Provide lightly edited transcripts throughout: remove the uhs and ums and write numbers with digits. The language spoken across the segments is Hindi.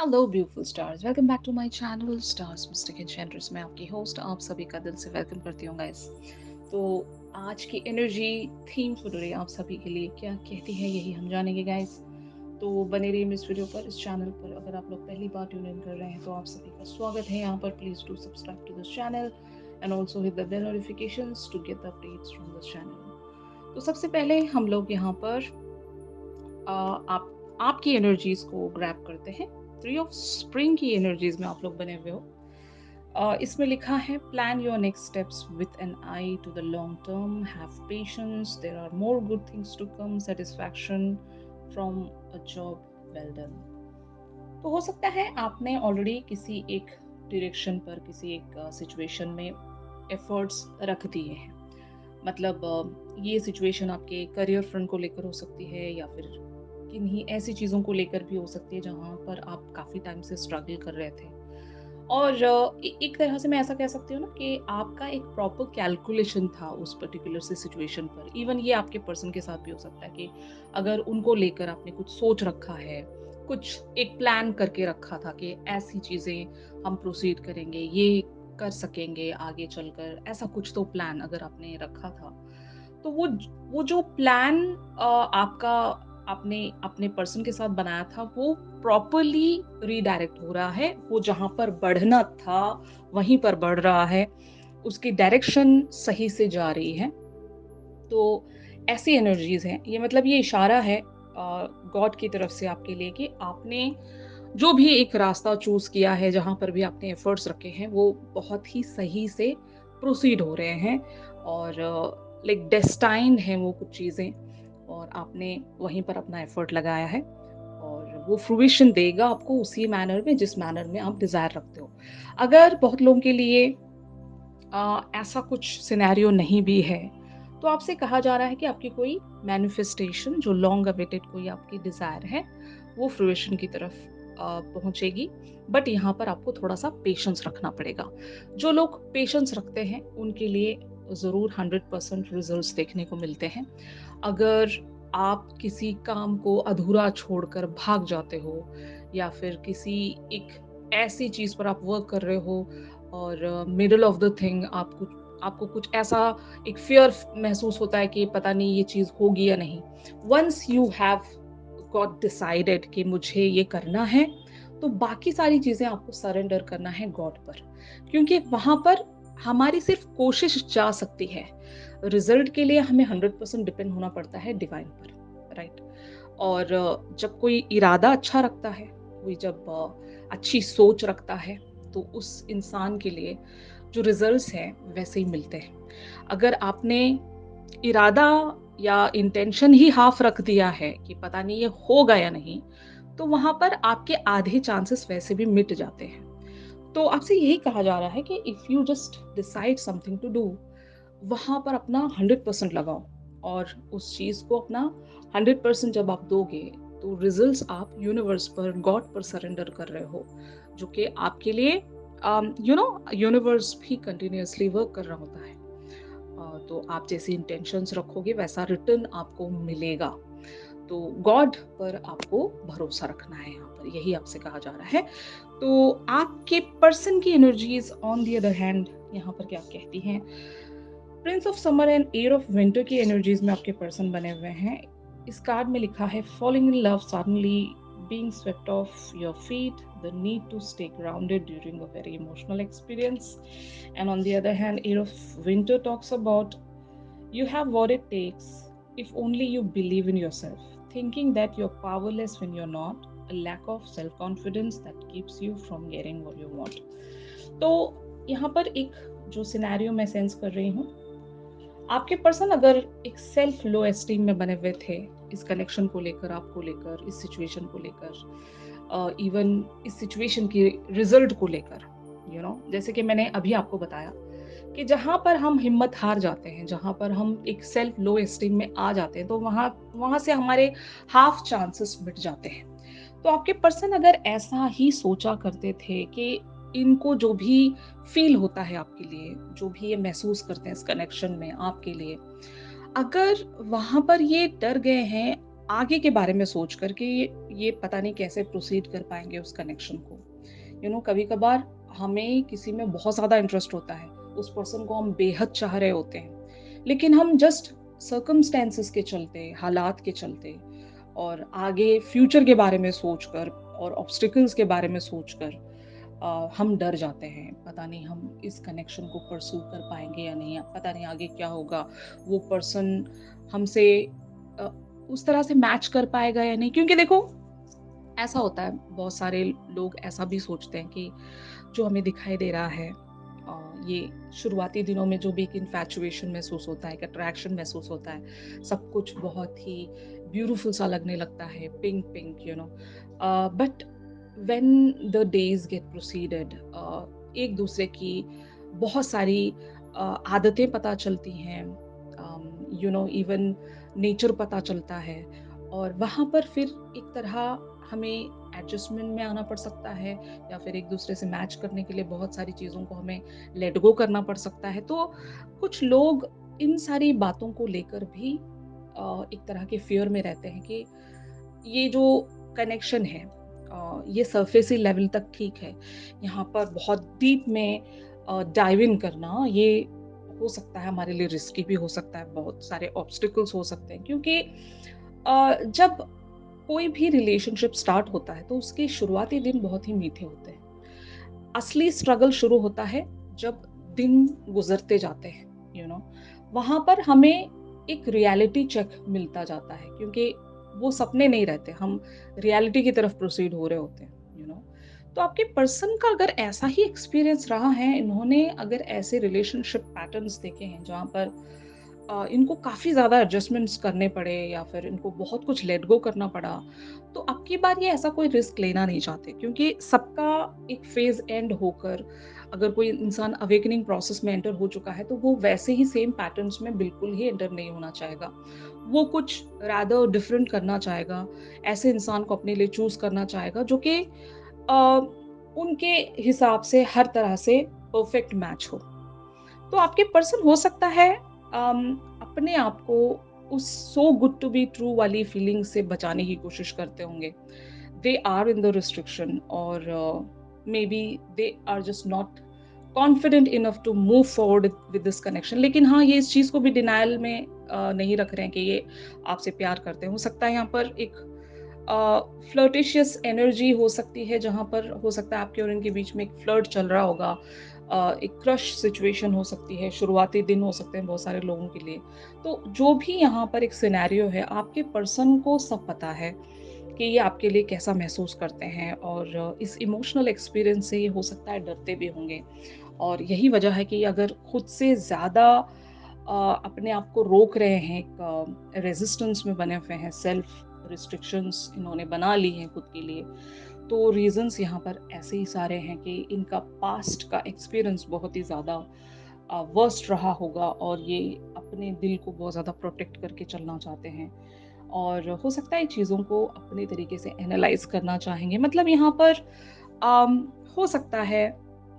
Hello beautiful stars, welcome back to my channel stars mystic enchantress. मैं आपकी होस्ट आप सभी का दिल से वेलकम करती हूँ गाइस। तो आज की एनर्जी थीम फॉर टुडे आप सभी के लिए क्या कहती है, यही हम जानेंगे गाइस। तो बने रहिए इस वीडियो पर, इस चैनल पर। अगर आप लोग पहली बार ट्यून इन कर रहे हैं तो आप सभी का स्वागत है यहाँ पर। Please do subscribe to this channel and also hit the bell notifications to get the updates from this channel. तो सबसे पहले हम लोग यहाँ पर आप आपकी एनर्जीज को ग्रैब करते हैं। थ्री ऑफ स्प्रिंग की एनर्जीज में आप लोग बने हुए हो। इसमें लिखा है plan your next steps with an eye to the long term, have patience, there are more good things to come, satisfaction from a job well done. तो हो सकता है आपने ऑलरेडी किसी एक डायरेक्शन पर, किसी एक सिचुएशन में एफर्ट्स रख दिए हैं। मतलब ये सिचुएशन आपके करियर फ्रंट को लेकर हो सकती है, या फिर किन्हीं ऐसी चीज़ों को लेकर भी हो सकती है जहाँ पर आप काफ़ी टाइम से स्ट्रगल कर रहे थे। और एक तरह से मैं ऐसा कह सकती हूँ ना कि आपका एक प्रॉपर कैलकुलेशन था उस पर्टिकुलर से सिचुएशन पर। इवन ये आपके पर्सन के साथ भी हो सकता है कि अगर उनको लेकर आपने कुछ सोच रखा है, कुछ एक प्लान करके रखा था कि ऐसी चीज़ें हम प्रोसीड करेंगे, ये कर सकेंगे आगे चलकर, ऐसा कुछ तो प्लान अगर आपने रखा था, तो वो जो प्लान आपका आपने अपने पर्सन के साथ बनाया था, वो प्रॉपरली रीडायरेक्ट हो रहा है। वो जहाँ पर बढ़ना था वहीं पर बढ़ रहा है, उसकी डायरेक्शन सही से जा रही है। तो ऐसी एनर्जीज हैं ये, मतलब ये इशारा है गॉड की तरफ से आपके लिए कि आपने जो भी एक रास्ता चूज किया है, जहाँ पर भी आपने एफर्ट्स रखे हैं, वो बहुत ही सही से प्रोसीड हो रहे हैं। और लाइक डेस्टाइन्ड है वो कुछ चीज़ें, और आपने वहीं पर अपना एफर्ट लगाया है, और वो फ्रूइशन देगा आपको उसी मैनर में जिस मैनर में आप डिजायर रखते हो। अगर बहुत लोगों के लिए ऐसा कुछ सिनेरियो नहीं भी है, तो आपसे कहा जा रहा है कि आपकी कोई मैनिफेस्टेशन जो लॉन्ग अवेटेड कोई आपकी डिजायर है, वो फ्रूइशन की तरफ पहुंचेगी। बट यहाँ पर आपको थोड़ा सा पेशेंस रखना पड़ेगा। जो लोग पेशेंस रखते हैं उनके लिए ज़रूर 100% रिजल्ट्स देखने को मिलते हैं। अगर आप किसी काम को अधूरा छोड़कर भाग जाते हो, या फिर किसी एक ऐसी चीज़ पर आप वर्क कर रहे हो और मिडल ऑफ द थिंग आपको कुछ ऐसा एक फ़ियर महसूस होता है कि पता नहीं ये चीज़ होगी या नहीं। Once you have got decided कि मुझे ये करना है, तो बाकी सारी चीज़ें आपको सरेंडर करना है गॉड पर। क्योंकि वहाँ पर हमारी सिर्फ़ कोशिश जा सकती है। रिज़ल्ट के लिए हमें 100% डिपेंड होना पड़ता है डिवाइन पर, राइट? और जब कोई इरादा अच्छा रखता है, कोई जब अच्छी सोच रखता है, तो उस इंसान के लिए जो रिजल्ट्स हैं वैसे ही मिलते हैं। अगर आपने इरादा या इंटेंशन ही हाफ रख दिया है कि पता नहीं ये होगा या नहीं, तो वहां पर आपके आधे चांसेस वैसे भी मिट जाते हैं। तो आपसे यही कहा जा रहा है कि if you just decide something to do, वहां पर अपना 100% लगाओ। और उस चीज को अपना 100% जब आप दोगे, तो रिजल्ट्स आप यूनिवर्स पर, गॉड पर सरेंडर कर रहे हो, जो कि आपके लिए यूनिवर्स भी कंटिन्यूअसली वर्क कर रहा होता है। तो आप जैसी इंटेंशंस रखोगे वैसा रिटर्न आपको मिलेगा। तो गॉड पर आपको भरोसा रखना है, यहाँ पर यही आपसे कहा जा रहा है। तो आपके पर्सन की energies on the other hand यहाँ पर क्या कहती हैं। Prince of summer and air of winter की एनर्जीज में आपके पर्सन बने हुए हैं। इस कार्ड में लिखा है falling in love suddenly, being swept off your feet, the need to stay grounded during a very emotional experience. And on the other hand, Air of Winter talks about you have what it takes if only you believe in yourself, thinking that you're powerless when you're not, a lack of self confidence that keeps you from getting what you want. तो यहाँ पर एक जो सिनेरियो मैं सेंस कर रही हूँ, आपके पर्सन अगर एक सेल्फ लो एस्टीम में बने हुए थे इस कनेक्शन को लेकर, आपको लेकर, इस सिचुएशन को लेकर, इवन इस सिचुएशन के रिजल्ट को लेकर, जैसे कि मैंने अभी आपको बताया कि जहाँ पर हम हिम्मत हार जाते हैं, जहाँ पर हम एक सेल्फ लो एस्टीम में आ जाते हैं, तो वहाँ वहाँ से हमारे हाफ चांसेस मिट जाते हैं। तो आपके पर्सन अगर ऐसा ही सोचा करते थे कि इनको जो भी फील होता है आपके लिए, जो भी ये महसूस करते हैं इस कनेक्शन में आपके लिए, अगर वहां पर ये डर गए हैं आगे के बारे में सोच कर के ये पता नहीं कैसे प्रोसीड कर पाएँगे उस कनेक्शन को। कभी-कभार हमें किसी में बहुत ज़्यादा इंटरेस्ट होता है, उस पर्सन को हम बेहद चाह रहे होते हैं, लेकिन हम जस्ट सर्कमस्टेंसेस के चलते, हालात के चलते और आगे फ्यूचर के बारे में सोचकर और ऑब्स्टेकल्स के बारे में सोचकर हम डर जाते हैं। पता नहीं हम इस कनेक्शन को परस्यू कर पाएँगे या नहीं, पता नहीं आगे क्या होगा, वो पर्सन हमसे अ, उस तरह से मैच कर पाएगा या नहीं। क्योंकि देखो, ऐसा होता है, बहुत सारे लोग ऐसा भी सोचते हैं कि जो हमें दिखाई दे रहा है, ये शुरुआती दिनों में जो भी एक इन्फैचुएशन महसूस होता है, एक अट्रैक्शन महसूस होता है, सब कुछ बहुत ही ब्यूटीफुल सा लगने लगता है, pink pink but when the days get proceeded, एक दूसरे की बहुत सारी आदतें पता चलती हैं, इवन नेचर पता चलता है, और वहाँ पर फिर एक तरह हमें एडजस्टमेंट में आना पड़ सकता है, या फिर एक दूसरे से मैच करने के लिए बहुत सारी चीज़ों को हमें लेट गो करना पड़ सकता है। तो कुछ लोग इन सारी बातों को लेकर भी एक तरह के फ़ियर में रहते हैं कि ये जो कनेक्शन है, ये सरफेसी लेवल तक ठीक है। यहाँ पर बहुत डीप में डाइव इन करना, ये हो सकता है हमारे लिए रिस्की भी हो सकता है, बहुत सारे ऑब्स्टेकल्स हो सकते हैं, क्योंकि जब कोई भी रिलेशनशिप स्टार्ट होता है तो उसके शुरुआती दिन बहुत ही मीठे होते हैं। असली स्ट्रगल शुरू होता है जब दिन गुजरते जाते हैं, वहां पर हमें एक रियलिटी चेक मिलता जाता है, क्योंकि वो सपने नहीं रहते, हम रियलिटी की तरफ प्रोसीड हो रहे होते हैं। तो आपके पर्सन का अगर ऐसा ही एक्सपीरियंस रहा है, इन्होंने अगर ऐसे रिलेशनशिप पैटर्न्स देखे हैं जहाँ पर इनको काफ़ी ज़्यादा एडजस्टमेंट्स करने पड़े, या फिर इनको बहुत कुछ लेट गो करना पड़ा, तो अब की बार ये ऐसा कोई रिस्क लेना नहीं चाहते, क्योंकि सबका एक फ़ेज़ एंड होकर अगर कोई इंसान अवेकनिंग प्रोसेस में एंटर हो चुका है, तो वो वैसे ही सेम पैटर्न्स में बिल्कुल ही एंटर नहीं होना चाहेगा। वो कुछ रादर डिफरेंट करना चाहेगा, ऐसे इंसान को अपने लिए चूज़ करना चाहेगा जो कि अ, उनके हिसाब से हर तरह से परफेक्ट मैच हो। तो आपके पर्सन हो सकता है अपने आप को उस so good to be true वाली फीलिंग से बचाने की कोशिश करते होंगे। They are in the restriction, और maybe they are just not confident enough to move forward with this connection. लेकिन हाँ, ये इस चीज़ को भी डिनायल में नहीं रख रहे हैं कि ये आपसे प्यार करते हैं। हो सकता है यहाँ पर एक फ्लर्टिशियस एनर्जी हो सकती है, जहाँ पर हो सकता है आपके और इनके बीच में एक फ्लर्ट चल रहा होगा। एक क्रश सिचुएशन हो सकती है, शुरुआती दिन हो सकते हैं बहुत सारे लोगों के लिए। तो जो भी यहाँ पर एक सिनेरियो है, आपके पर्सन को सब पता है कि ये आपके लिए कैसा महसूस करते हैं, और इस इमोशनल एक्सपीरियंस से ये हो सकता है डरते भी होंगे। और यही वजह है कि अगर खुद से ज़्यादा अपने आप को रोक रहे हैं, एक रेजिस्टेंस में बने हुए हैं, सेल्फ रिस्ट्रिक्शंस इन्होंने बना ली हैं खुद के लिए, तो रीज़न्स यहाँ पर ऐसे ही सारे हैं कि इनका पास्ट का एक्सपीरियंस बहुत ही ज़्यादा वर्स्ट रहा होगा, और ये अपने दिल को बहुत ज़्यादा प्रोटेक्ट करके चलना चाहते हैं, और हो सकता है चीज़ों को अपने तरीके से एनालाइज करना चाहेंगे। मतलब यहाँ पर अम, हो सकता है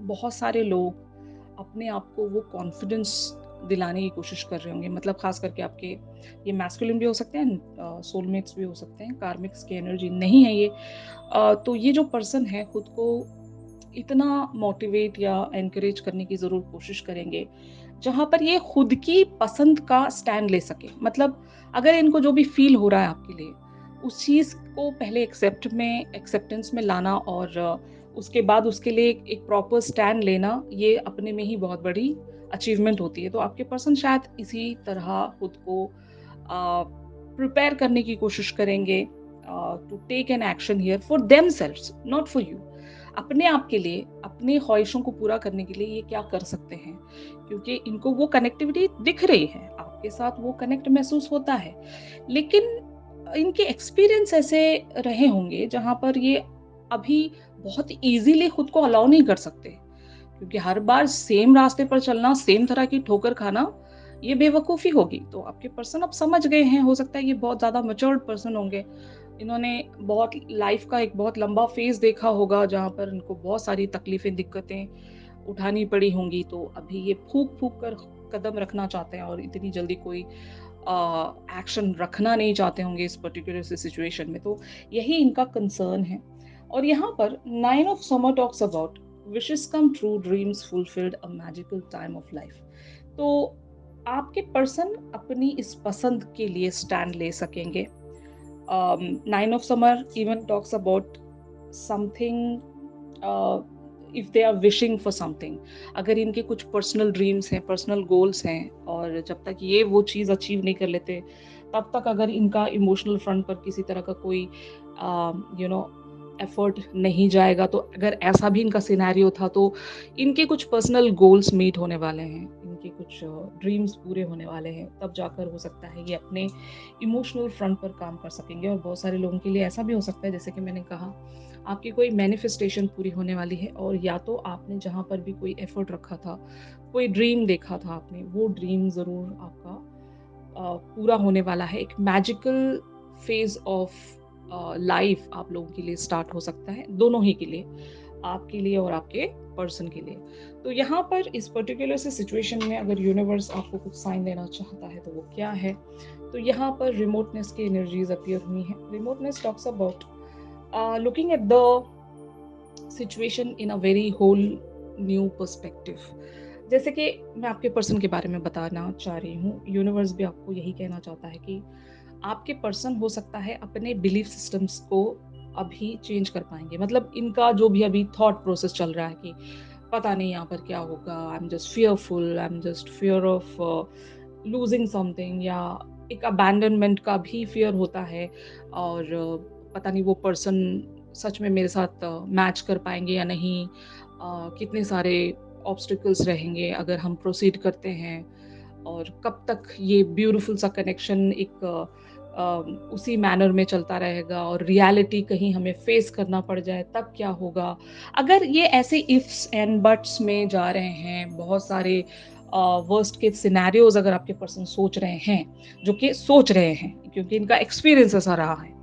बहुत सारे लोग अपने आप को वो कॉन्फिडेंस दिलाने की कोशिश कर रहे होंगे, मतलब खास करके आपके ये मैस्कुलिन भी हो सकते हैं, सोलमेट्स भी हो सकते हैं, कार्मिक्स की एनर्जी नहीं है ये। तो ये जो पर्सन है खुद को इतना मोटिवेट या एनकरेज करने की ज़रूर कोशिश करेंगे, जहाँ पर ये खुद की पसंद का स्टैंड ले सके। मतलब अगर इनको जो भी फ़ील हो रहा है आपके लिए, उस चीज़ को पहले एक्सेप्टेंस में लाना, और उसके बाद उसके लिए एक प्रॉपर स्टैंड लेना, ये अपने में ही बहुत बड़ी अचीवमेंट होती है। तो आपके पर्सन शायद इसी तरह खुद को प्रिपेयर करने की कोशिश करेंगे to take an action here for themselves, not for you. अपने आप के लिए, अपनी ख्वाहिशों को पूरा करने के लिए ये क्या कर सकते हैं, क्योंकि इनको वो कनेक्टिविटी दिख रही है, आपके साथ वो कनेक्ट महसूस होता है। लेकिन इनके एक्सपीरियंस ऐसे रहे होंगे जहाँ पर ये अभी बहुत ईज़िली खुद को अलाउ नहीं कर सकते, क्योंकि हर बार सेम रास्ते पर चलना, सेम तरह की ठोकर खाना, ये बेवकूफ़ी होगी। तो आपके पर्सन अब समझ गए हैं, हो सकता है ये बहुत ज़्यादा मैच्योर्ड पर्सन होंगे। इन्होंने बहुत लाइफ़ का एक बहुत लंबा फ़ेज़ देखा होगा, जहाँ पर इनको बहुत सारी तकलीफ़ें, दिक्कतें उठानी पड़ी होंगी। तो अभी ये फूँक-फूँक कर कदम रखना चाहते हैं, और इतनी जल्दी कोई एक्शन रखना नहीं चाहते होंगे इस पर्टिकुलर सिचुएशन में, तो यही इनका कंसर्न है। और यहाँ पर 9 of summer talks about wishes come true, dreams fulfilled, a magical time of life. तो आपके पर्सन अपनी इस पसंद के लिए स्टैंड ले सकेंगे। 9 of summer even talks about something, if they are wishing for something, अगर इनके कुछ पर्सनल ड्रीम्स हैं, पर्सनल गोल्स हैं, और जब तक ये वो चीज़ अचीव नहीं कर लेते, तब तक अगर इनका इमोशनल फ्रंट पर किसी तरह का कोई यू नो एफर्ट नहीं जाएगा, तो अगर ऐसा भी इनका सिनेरियो था, तो इनके कुछ पर्सनल गोल्स मीट होने वाले हैं, इनके कुछ ड्रीम्स पूरे होने वाले हैं, तब जाकर हो सकता है ये अपने इमोशनल फ्रंट पर काम कर सकेंगे। और बहुत सारे लोगों के लिए ऐसा भी हो सकता है, जैसे कि मैंने कहा, आपकी कोई मैनिफेस्टेशन पूरी होने वाली है, और या तो आपने जहाँ पर भी कोई एफर्ट रखा था, कोई ड्रीम देखा था आपने, वो ड्रीम ज़रूर आपका पूरा होने वाला है। एक मैजिकल फेज ऑफ लाइफ आप लोगों के लिए स्टार्ट हो सकता है, दोनों ही के लिए, आपके लिए और आपके पर्सन के लिए। तो यहाँ पर इस पर्टिकुलर से सिचुएशन में अगर यूनिवर्स आपको कुछ साइन देना चाहता है, तो वो क्या है? तो यहाँ पर रिमोटनेस की एनर्जीज अपीयर हुई हैं। Remoteness talks about looking at the situation in a very whole new perspective. जैसे कि मैं आपके पर्सन के बारे में बताना चाह रही हूँ, यूनिवर्स भी आपको यही कहना चाहता है कि आपके पर्सन हो सकता है अपने बिलीफ सिस्टम्स को अभी चेंज कर पाएंगे। मतलब इनका जो भी अभी थॉट प्रोसेस चल रहा है कि पता नहीं यहाँ पर क्या होगा, I am just fearful, I am just fear of losing something, या एक अबैंडनमेंट का भी फियर होता है, और पता नहीं वो पर्सन सच में मेरे साथ मैच कर पाएंगे या नहीं, कितने सारे ऑब्स्टिकल्स रहेंगे अगर हम प्रोसीड करते हैं, और कब तक ये ब्यूटीफुल सा कनेक्शन एक उसी मैनर में चलता रहेगा, और रियलिटी कहीं हमें फेस करना पड़ जाए तब क्या होगा। अगर ये ऐसे इफ्स एंड बट्स में जा रहे हैं, बहुत सारे वर्स्ट के सिनेरियोज अगर आपके पर्सन सोच रहे हैं, जो कि सोच रहे हैं क्योंकि इनका एक्सपीरियंस ऐसा रहा है,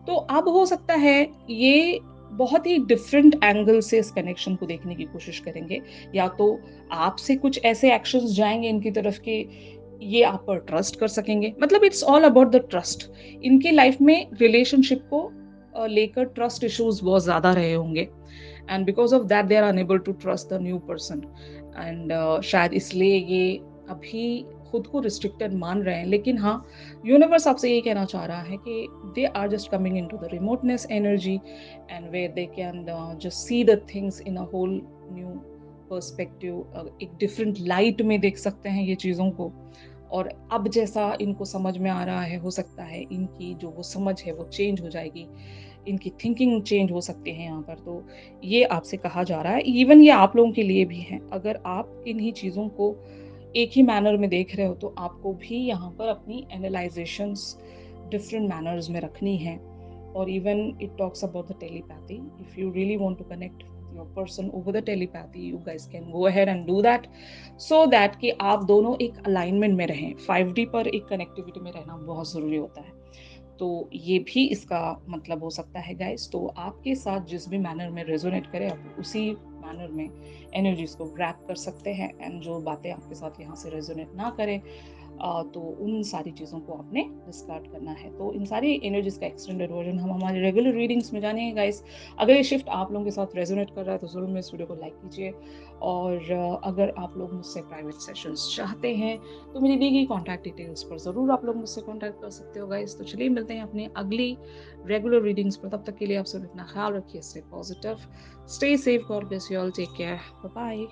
तो अब हो सकता है ये बहुत ही डिफरेंट एंगल से इस कनेक्शन को देखने की कोशिश करेंगे। या तो आपसे कुछ ऐसे एक्शंस जाएंगे इनकी तरफ के, ये आप पर ट्रस्ट कर सकेंगे। मतलब it's all about the trust. इनके लाइफ में रिलेशनशिप को लेकर ट्रस्ट इश्यूज बहुत ज्यादा रहे होंगे, and because of that they are unable to trust the new person. And शायद इसलिए ये अभी खुद को रिस्ट्रिक्टेड मान रहे हैं। लेकिन हाँ, यूनिवर्स आपसे यही कहना चाह रहा है कि they are just coming into the remoteness energy, and where they can just see the things in a whole new perspective. एक डिफरेंट लाइट में देख सकते हैं ये चीज़ों को, और अब जैसा इनको समझ में आ रहा है, हो सकता है इनकी जो वो समझ है वो चेंज हो जाएगी, इनकी थिंकिंग चेंज हो सकती है यहाँ पर। तो ये आपसे कहा जा रहा है, इवन ये आप लोगों के लिए भी है। अगर आप इन्हीं चीज़ों को एक ही मैनर में देख रहे हो, तो आपको भी यहाँ पर अपनी एनालाइजेशंस डिफरेंट मैनर्स में रखनी है। और even it talks about the telepathy. If you really want to connect your person over the telepathy, you guys can go ahead and do that, so that कि आप दोनों एक अलाइनमेंट में रहें। 5D पर एक कनेक्टिविटी में रहना बहुत ज़रूरी होता है। तो ये भी इसका मतलब हो सकता है गाइस। तो आपके साथ जिस भी मैनर में रेजोनेट करे, आप उसी मैनर में एनर्जीज को ग्रैब कर सकते हैं, एंड जो बातें आपके साथ यहाँ से रेजोनेट ना करें, तो उन सारी चीज़ों को आपने डिस्कार्ड करना है। तो इन सारी एनर्जीज का एक्सटेंडेड वर्जन हम हमारे रेगुलर रीडिंग्स में जानेंगे गाइस। अगर ये शिफ्ट आप लोगों के साथ रेजोनेट कर रहा है, तो ज़रूर मेरे इस वीडियो को लाइक कीजिए। और अगर आप लोग मुझसे प्राइवेट सेशंस चाहते हैं, तो मेरी दी गई कॉन्टैक्ट डिटेल्स पर ज़रूर आप लोग मुझसे कॉन्टैक्ट कर सकते हो गाइस। तो चलिए मिलते हैं अपनी अगली रेगुलर रीडिंग्स पर। तब तक के लिए आप सब इतना ख्याल रखिए, stay positive, stay safe, god bless you all, take care, bye bye.